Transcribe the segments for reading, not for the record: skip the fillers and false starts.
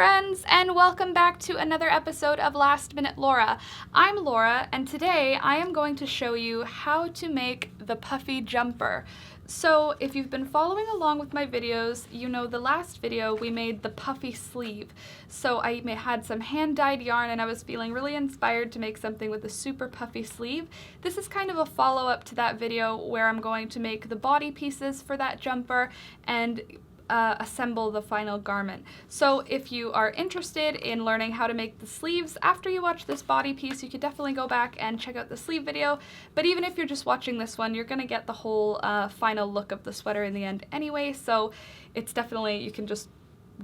friends, and welcome back to another episode of Last Minute Laura. I'm Laura, and today I am going to show you how to make the Puffy Jumper. So if you've been following along with my videos, you know the last video we made the puffy sleeve. So I had some hand-dyed yarn and I was feeling really inspired to make something with a super puffy sleeve. This is kind of a follow-up to that video where I'm going to make the body pieces for that jumper and assemble the final garment. So if you are interested in learning how to make the sleeves after you watch this body piece, you could definitely go back and check out the sleeve video. But even if you're just watching this one, you're gonna get the whole final look of the sweater in the end anyway, so it's definitely, you can just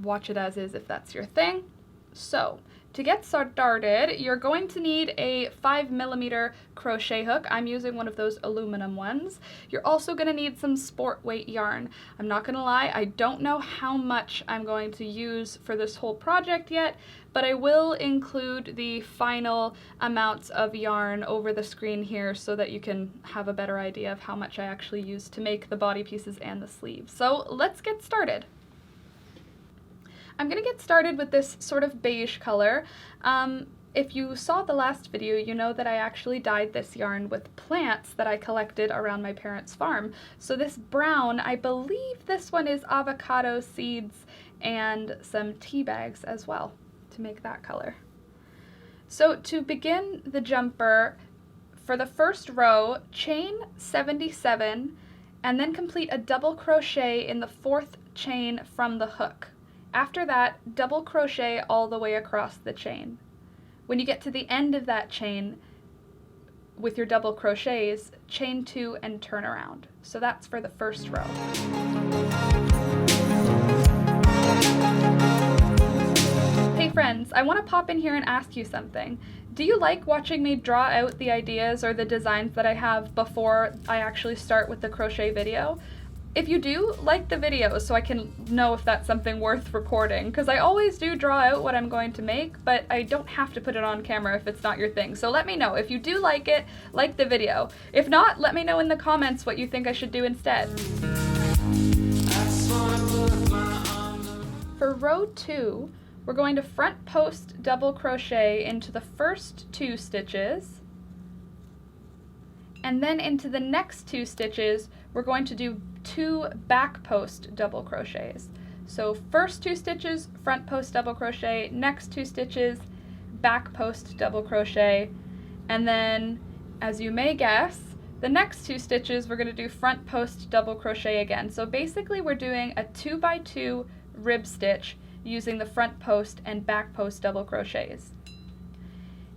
watch it as is if that's your thing. So to get started, you're going to need a 5mm crochet hook. I'm using one of those aluminum ones. You're also going to need some sport weight yarn. I'm not going to lie, I don't know how much I'm going to use for this whole project yet, but I will include the final amounts of yarn over the screen here so that you can have a better idea of how much I actually used to make the body pieces and the sleeves. So let's get started. I'm going to get started with this sort of beige color. If you saw the last video, you know that I actually dyed this yarn with plants that I collected around my parents' farm. So this brown, I believe this one is avocado seeds and some tea bags as well to make that color. So to begin the jumper, for the first row, chain 77 and then complete a double crochet in the 4th chain from the hook. After that, double crochet all the way across the chain. When you get to the end of that chain with your double crochets, chain 2 and turn around. So that's for the first row. Hey friends, I want to pop in here and ask you something. Do you like watching me draw out the ideas or the designs that I have before I actually start with the crochet video? If you do, like the video so I can know if that's something worth recording, because I always do draw out what I'm going to make, but I don't have to put it on camera if it's not your thing. So let me know. If you do like it, like the video. If not, let me know in the comments what you think I should do instead. For row 2, we're going to front post double crochet into the first 2 stitches, and then into the next 2 stitches, we're going to do 2 back post double crochets. So first 2 stitches, front post double crochet, next 2 stitches, back post double crochet, and then, as you may guess, the next 2 stitches we're going to do front post double crochet again. So basically we're doing a 2x2 rib stitch using the front post and back post double crochets.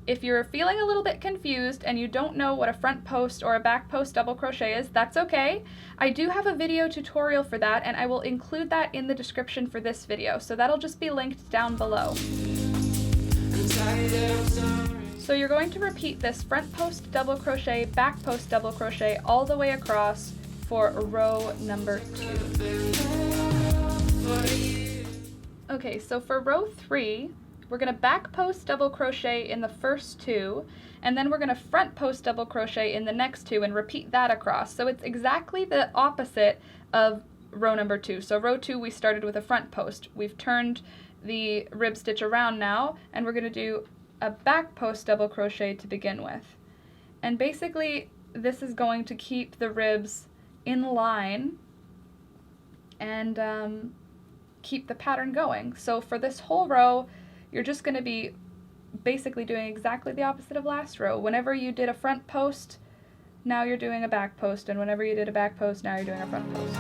If you're feeling a little bit confused and you don't know what a front post or a back post double crochet is, that's okay. I do have a video tutorial for that, and I will include that in the description for this video, so that'll just be linked down below. So you're going to repeat this front post double crochet, back post double crochet all the way across for row number 2. Okay, so for row 3, we're going to back post double crochet in the first 2, and then we're going to front post double crochet in the next 2 and repeat that across. So it's exactly the opposite of row number 2. So row 2 we started with a front post. We've turned the rib stitch around now, and we're going to do a back post double crochet to begin with. And basically this is going to keep the ribs in line and keep the pattern going. So for this whole row, you're just going to be basically doing exactly the opposite of last row. Whenever you did a front post, now you're doing a back post, and whenever you did a back post, now you're doing a front post.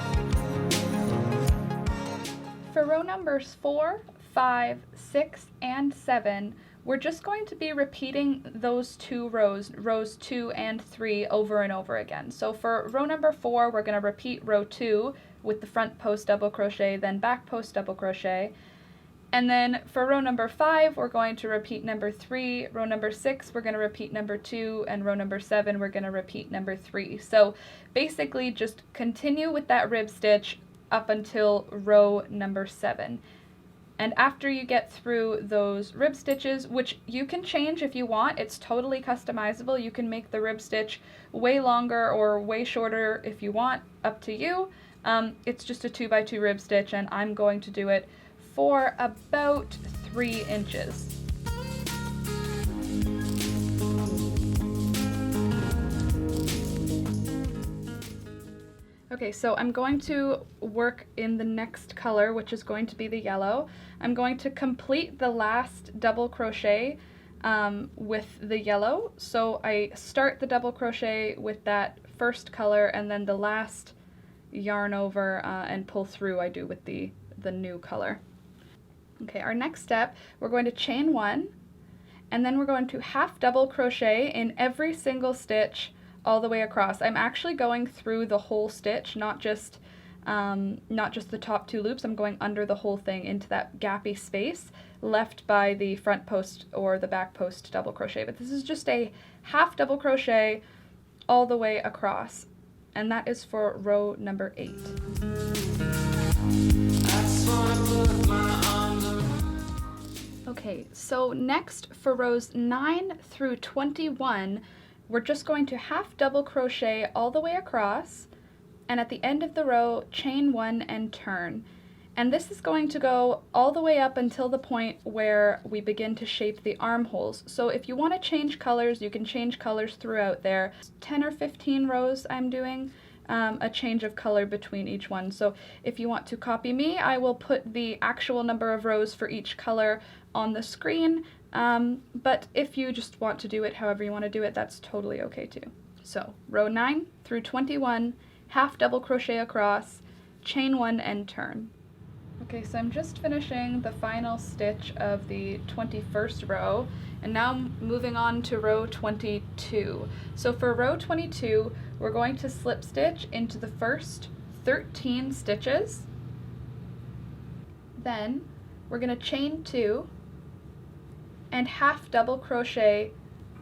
For row numbers 4, 5, 6, and 7, we're just going to be repeating those 2 rows, rows 2 and 3, over and over again. So for row number 4, we're going to repeat row 2 with the front post double crochet, then back post double crochet. And then for row number 5, we're going to repeat number 3, row number 6, we're going to repeat number 2, and row number 7, we're going to repeat number 3. So basically just continue with that rib stitch up until row number 7. And after you get through those rib stitches, which you can change if you want, it's totally customizable. You can make the rib stitch way longer or way shorter if you want, up to you. It's just a 2x2 rib stitch, and I'm going to do it for about 3 inches. Okay, so I'm going to work in the next color, which is going to be the yellow. I'm going to complete the last double crochet with the yellow. So I start the double crochet with that first color, and then the last yarn over and pull through I do with the new color. Okay, our next step, we're going to chain 1, and then we're going to half double crochet in every single stitch all the way across. I'm actually going through the whole stitch, not just the top 2 loops. I'm going under the whole thing into that gappy space left by the front post or the back post double crochet. But this is just a half double crochet all the way across, and that is for row number 8. Okay, so next for rows 9 through 21, we're just going to half double crochet all the way across, and at the end of the row, chain 1 and turn. And this is going to go all the way up until the point where we begin to shape the armholes. So if you want to change colors, you can change colors throughout there. 10 or 15 rows I'm doing a change of color between each one. So if you want to copy me, I will put the actual number of rows for each color on the screen. But if you just want to do it however you want to do it, that's totally okay too. So row 9 through 21, half double crochet across, chain 1 and turn. Okay, so I'm just finishing the final stitch of the 21st row, and now I'm moving on to row 22. So for row 22, we're going to slip stitch into the first 13 stitches. Then we're going to chain 2 and half double crochet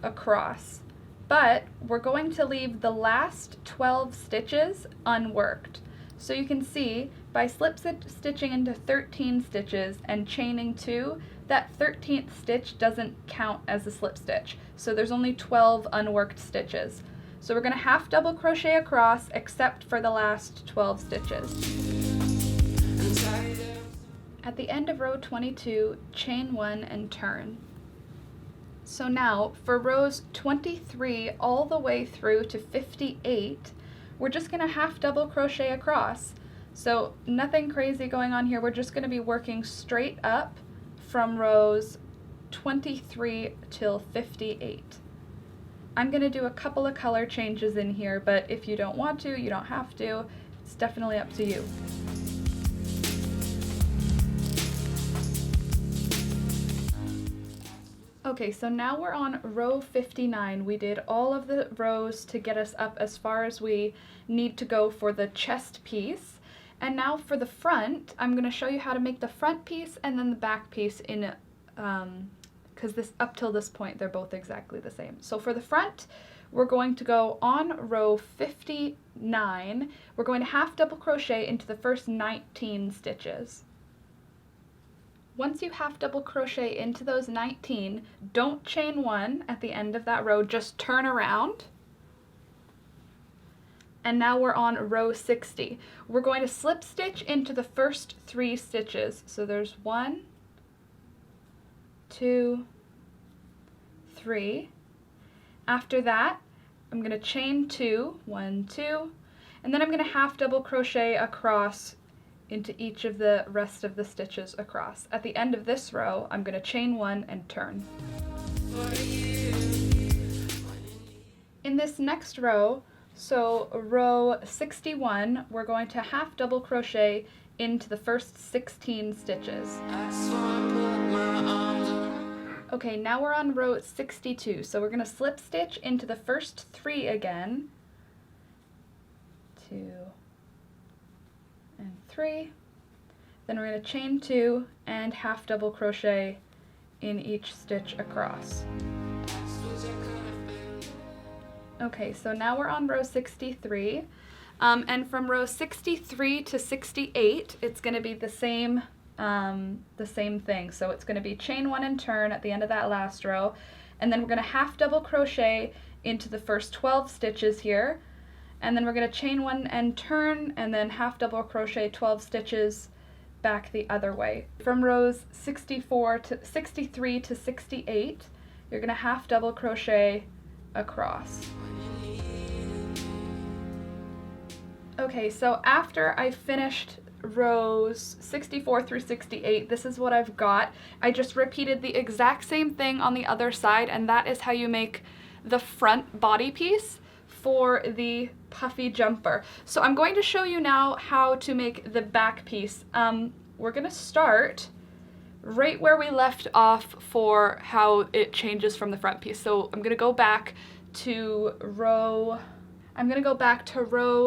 across. But we're going to leave the last 12 stitches unworked. So you can see by slip stitching into 13 stitches and chaining 2, that 13th stitch doesn't count as a slip stitch. So there's only 12 unworked stitches. So we're going to half double crochet across except for the last 12 stitches. At the end of row 22, chain 1 and turn. So now for rows 23 all the way through to 58, we're just going to half double crochet across. So nothing crazy going on here. We're just going to be working straight up from rows 23 till 58. I'm going to do a couple of color changes in here, but if you don't want to, you don't have to. It's definitely up to you. Okay, so now we're on row 59. We did all of the rows to get us up as far as we need to go for the chest piece. And now for the front, I'm going to show you how to make the front piece and then the back piece in, because this up till this point they're both exactly the same. So for the front, we're going to go on row 59. We're going to half double crochet into the first 19 stitches. Once you half double crochet into those 19, don't chain 1 at the end of that row, just turn around. And now we're on row 60. We're going to slip stitch into the first 3 stitches. So there's 1, 2, 3. After that, I'm going to chain 2, 1, 2, and then I'm going to half double crochet across into each of the rest of the stitches across. At the end of this row, I'm going to chain 1 and turn. In this next row, so row 61, we're going to half double crochet into the first 16 stitches. Okay, now we're on row 62, so we're going to slip stitch into the first 3 again. 2 and 3. Then we're going to chain 2 and half double crochet in each stitch across. Okay, so now we're on row 63, and from row 63 to 68, it's going to be the same thing. So it's going to be chain 1 and turn at the end of that last row, and then we're going to half double crochet into the first 12 stitches here, and then we're going to chain 1 and turn, and then half double crochet 12 stitches back the other way. From rows 63 to 68, you're going to half double crochet across. Okay, so after I finished rows 64 through 68, this is what I've got. I just repeated the exact same thing on the other side, and that is how you make the front body piece for the puffy jumper. So I'm going to show you now how to make the back piece. We're gonna start right where we left off for how it changes from the front piece. So I'm gonna go back to row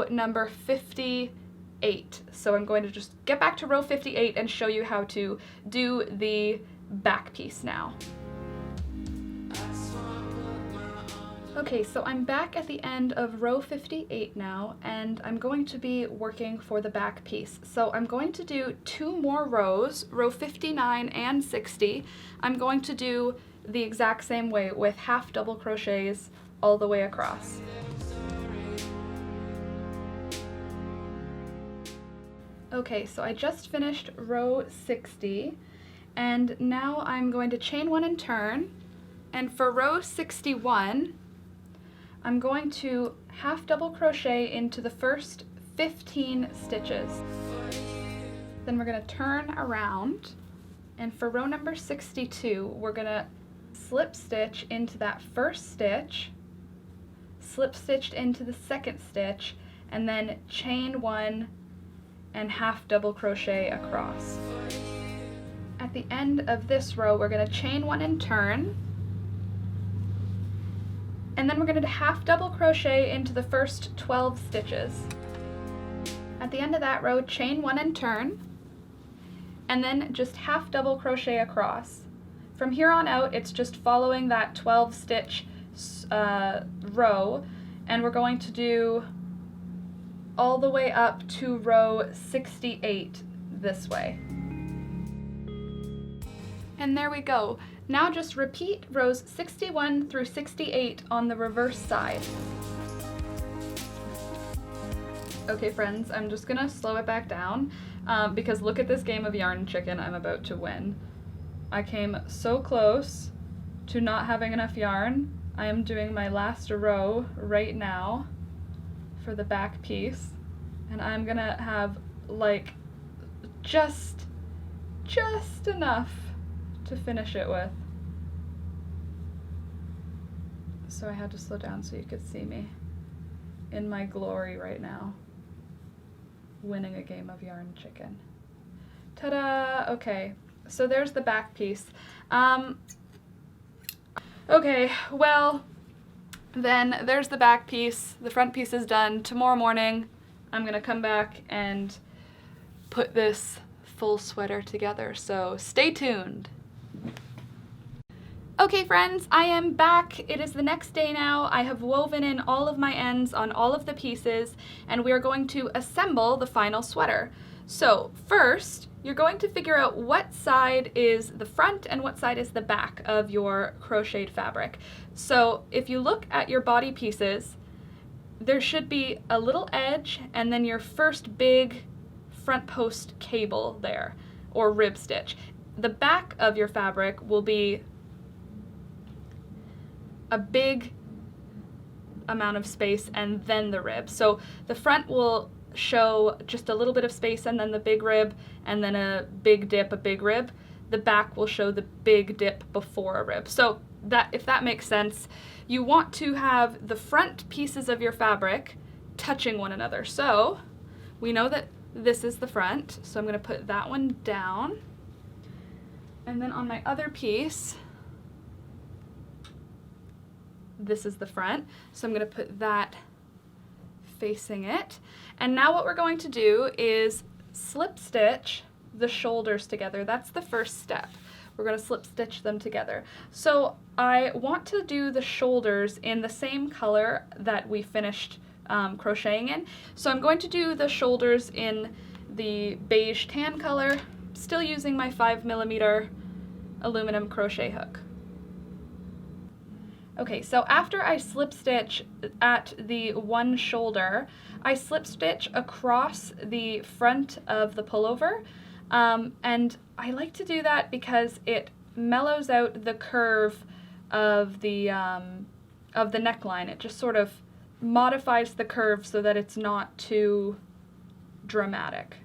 number 58. So I'm going to just get back to row 58 and show you how to do the back piece now. Okay, so I'm back at the end of row 58 now, and I'm going to be working for the back piece. So I'm going to do 2 more rows, row 59 and 60. I'm going to do the exact same way with half double crochets all the way across. Okay, so I just finished row 60, and now I'm going to chain 1 and turn, and for row 61, I'm going to half double crochet into the first 15 stitches. Then we're going to turn around, and for row number 62, we're going to slip stitch into that first stitch, slip stitched into the second stitch, and then chain 1 and half double crochet across. At the end of this row, we're going to chain 1 and turn, and then we're going to half double crochet into the first 12 stitches. At the end of that row, chain 1 and turn, and then just half double crochet across. From here on out, it's just following that 12 stitch row, and we're going to do all the way up to row 68 this way. And there we go. Now just repeat rows 61 through 68 on the reverse side. Okay friends, I'm just gonna slow it back down because look at this game of yarn chicken I'm about to win. I came so close to not having enough yarn. I am doing my last row right now for the back piece, and I'm gonna have like just enough to finish it with. So I had to slow down so you could see me in my glory right now, winning a game of yarn chicken. Ta-da! Okay, so there's the back piece. Okay, well, then there's the back piece. The front piece is done. Tomorrow morning, I'm gonna come back and put this full sweater together, so stay tuned. Okay friends, I am back. It is the next day now. I have woven in all of my ends on all of the pieces, and we are going to assemble the final sweater. So first, you're going to figure out what side is the front and what side is the back of your crocheted fabric. So if you look at your body pieces, there should be a little edge and then your first big front post cable there, or rib stitch. The back of your fabric will be a big amount of space and then the rib. So the front will show just a little bit of space and then the big rib, and then a big dip, a big rib. The back will show the big dip before a rib. So that, if that makes sense, you want to have the front pieces of your fabric touching one another. So we know that this is the front, so I'm going to put that one down. And then on my other piece, this is the front, so I'm going to put that facing it. And now what we're going to do is slip stitch the shoulders together. That's the first step. We're going to slip stitch them together. So I want to do the shoulders in the same color that we finished crocheting in. So I'm going to do the shoulders in the beige tan color, still using my 5mm aluminum crochet hook. Okay, so after I slip stitch at the one shoulder, I slip stitch across the front of the pullover And I like to do that because it mellows out the curve of the neckline. It just sort of modifies the curve so that it's not too dramatic.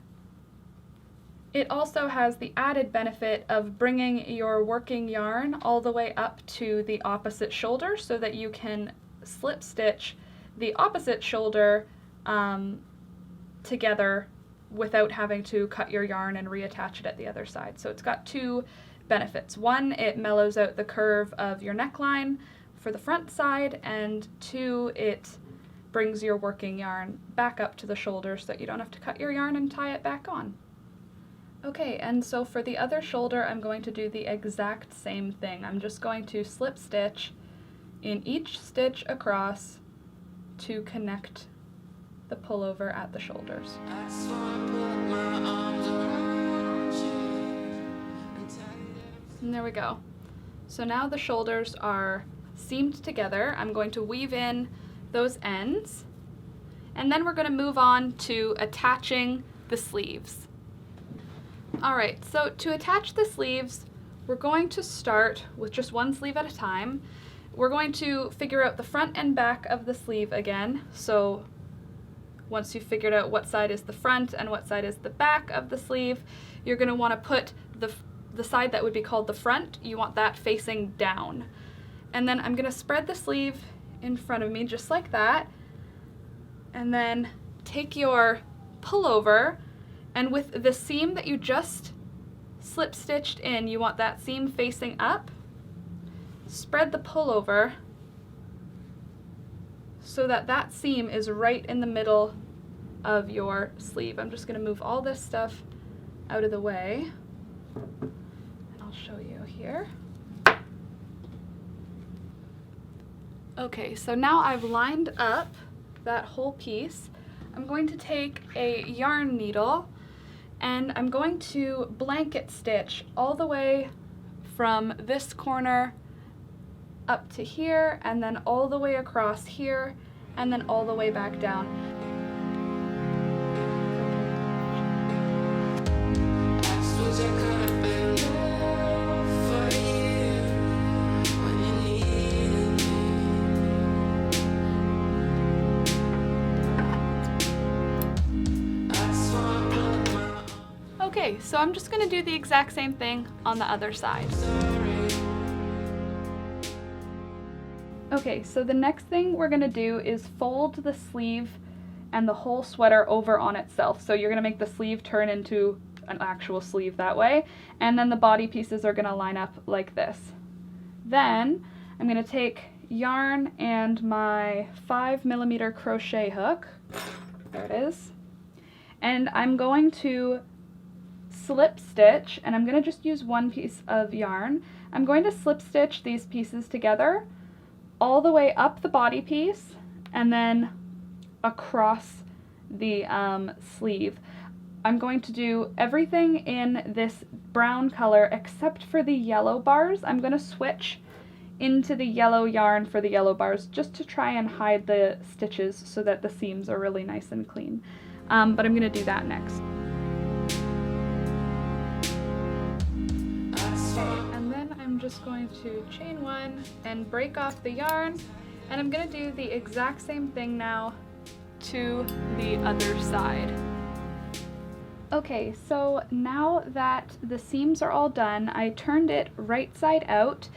It also has the added benefit of bringing your working yarn all the way up to the opposite shoulder so that you can slip stitch the opposite shoulder together without having to cut your yarn and reattach it at the other side. So it's got two benefits. One, it mellows out the curve of your neckline for the front side, and two, it brings your working yarn back up to the shoulder so that you don't have to cut your yarn and tie it back on. Okay, and so for the other shoulder, I'm going to do the exact same thing. I'm just going to slip stitch in each stitch across to connect the pullover at the shoulders. And there we go. So now the shoulders are seamed together. I'm going to weave in those ends, and then we're going to move on to attaching the sleeves. Alright, so to attach the sleeves, we're going to start with just one sleeve at a time. We're going to figure out the front and back of the sleeve again. So once you've figured out what side is the front and what side is the back of the sleeve, you're going to want to put the side that would be called the front, you want that facing down. And then I'm going to spread the sleeve in front of me just like that, and then take your pullover, and with the seam that you just slip stitched in, you want that seam facing up. Spread the pullover so that that seam is right in the middle of your sleeve. I'm just going to move all this stuff out of the way, and I'll show you here. Okay, so now I've lined up that whole piece. I'm going to take a yarn needle and I'm going to blanket stitch all the way from this corner up to here, and then all the way across here, and then all the way back down. Okay, so I'm just going to do the exact same thing on the other side. Okay, so the next thing we're going to do is fold the sleeve and the whole sweater over on itself. So you're going to make the sleeve turn into an actual sleeve that way, and then the body pieces are going to line up like this. Then I'm going to take yarn and my 5mm crochet hook, there it is, and I'm going to slip stitch, and I'm going to just use one piece of yarn. I'm going to slip stitch these pieces together all the way up the body piece and then across the sleeve. I'm going to do everything in this brown color except for the yellow bars. I'm going to switch into the yellow yarn for the yellow bars just to try and hide the stitches so that the seams are really nice and clean. But I'm going to do that next. And then I'm just going to chain one and break off the yarn, and I'm going to do the exact same thing now to the other side. Okay, so now that the seams are all done, I turned it right side out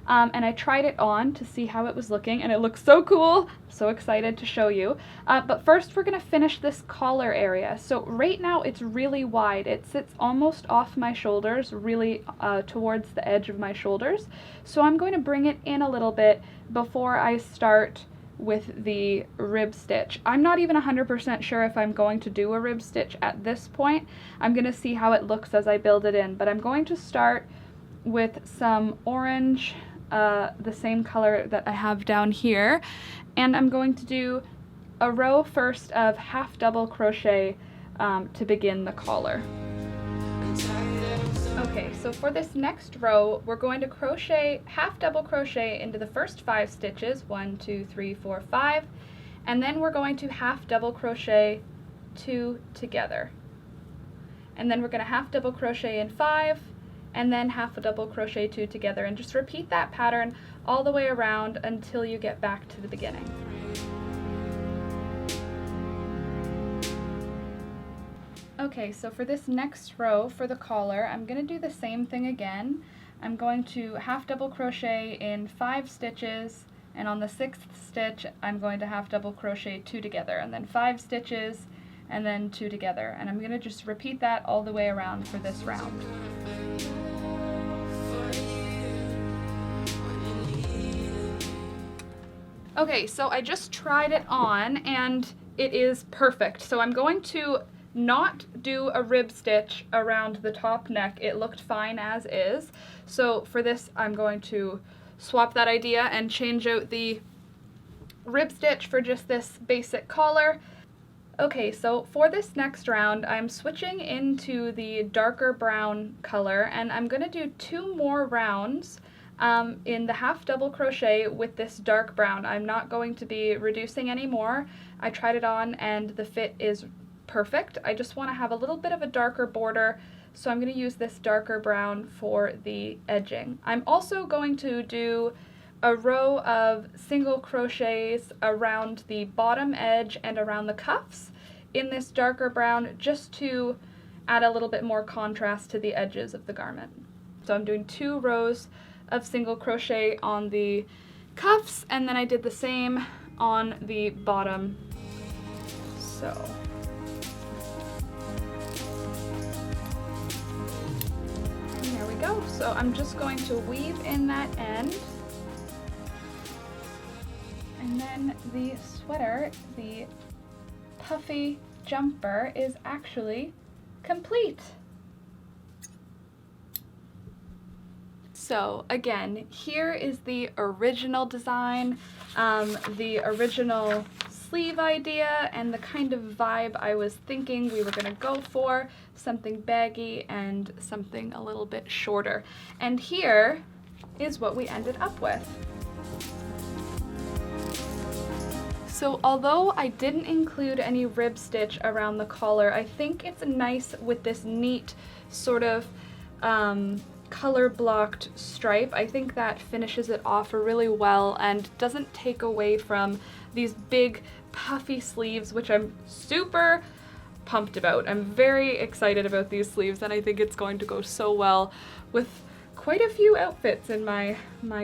and I tried it on to see how it was looking, and it looks so cool. So excited to show you. But first we're going to finish this collar area. So right now it's really wide. It sits almost off my shoulders, really towards the edge of my shoulders. So I'm going to bring it in a little bit before I start with the rib stitch. I'm not even 100% sure if I'm going to do a rib stitch at this point. I'm going to see how it looks as I build it in, but I'm going to start with some orange, the same color that I have down here, and I'm going to do a row first of half double crochet to begin the collar. Okay, so for this next row, we're going to crochet, half double crochet into the first 5 stitches, 1, 2, 3, 4, 5, and then we're going to half double crochet 2 together. and then we're going to half double crochet in 5, and then half a double crochet 2 together, and just repeat that pattern all the way around until you get back to the beginning. Okay, so for this next row for the collar, I'm going to do the same thing again. I'm going to half double crochet in 5 stitches, and on the 6th stitch I'm going to half double crochet 2 together, and then 5 stitches and then 2 together, and I'm going to just repeat that all the way around for this round. Okay, so I just tried it on and it is perfect. So I'm going to not do a rib stitch around the top neck. It looked fine as is. So for this I'm going to swap that idea and change out the rib stitch for just this basic collar. Okay, so for this next round I'm switching into the darker brown color, and I'm going to do 2 more rounds in the half double crochet with this dark brown. I'm not going to be reducing anymore. I tried it on and the fit is perfect. I just want to have a little bit of a darker border, so I'm going to use this darker brown for the edging. I'm also going to do a row of single crochets around the bottom edge and around the cuffs in this darker brown, just to add a little bit more contrast to the edges of the garment. So I'm doing 2 rows of single crochet on the cuffs, and then I did the same on the bottom. So there we go. So I'm just going to weave in that end, and then the sweater, the Puffy Jumper, is actually complete. So again, here is the original design, the original sleeve idea, and the kind of vibe I was thinking we were going to go for, something baggy and something a little bit shorter. And here is what we ended up with. So although I didn't include any rib stitch around the collar, I think it's nice with this neat sort of color blocked stripe. I think that finishes it off really well and doesn't take away from these big puffy sleeves, which I'm super pumped about. I'm very excited about these sleeves, and I think it's going to go so well with quite a few outfits in my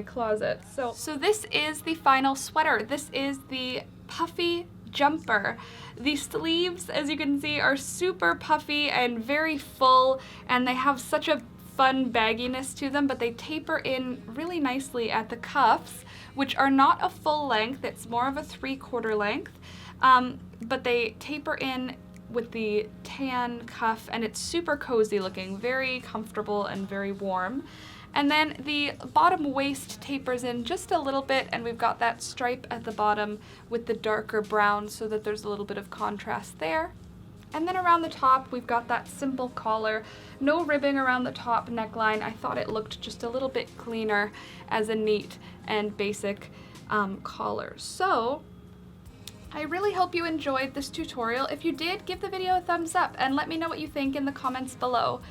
closet. So this is the final sweater. This is the Puffy Jumper. The sleeves, as you can see, are super puffy and very full, and they have such a fun bagginess to them, but they taper in really nicely at the cuffs, which are not a full length. It's more of a 3/4 length, but they taper in with the tan cuff, and it's super cozy looking, very comfortable and very warm. And then the bottom waist tapers in just a little bit, and we've got that stripe at the bottom with the darker brown so that there's a little bit of contrast there. And then around the top, we've got that simple collar, no ribbing around the top neckline. I thought it looked just a little bit cleaner as a neat and basic collar. So I really hope you enjoyed this tutorial. If you did, give the video a thumbs up and let me know what you think in the comments below.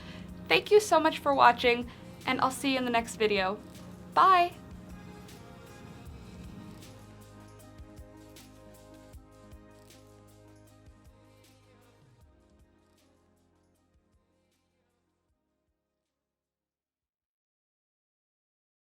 Thank you so much for watching, and I'll see you in the next video. Bye!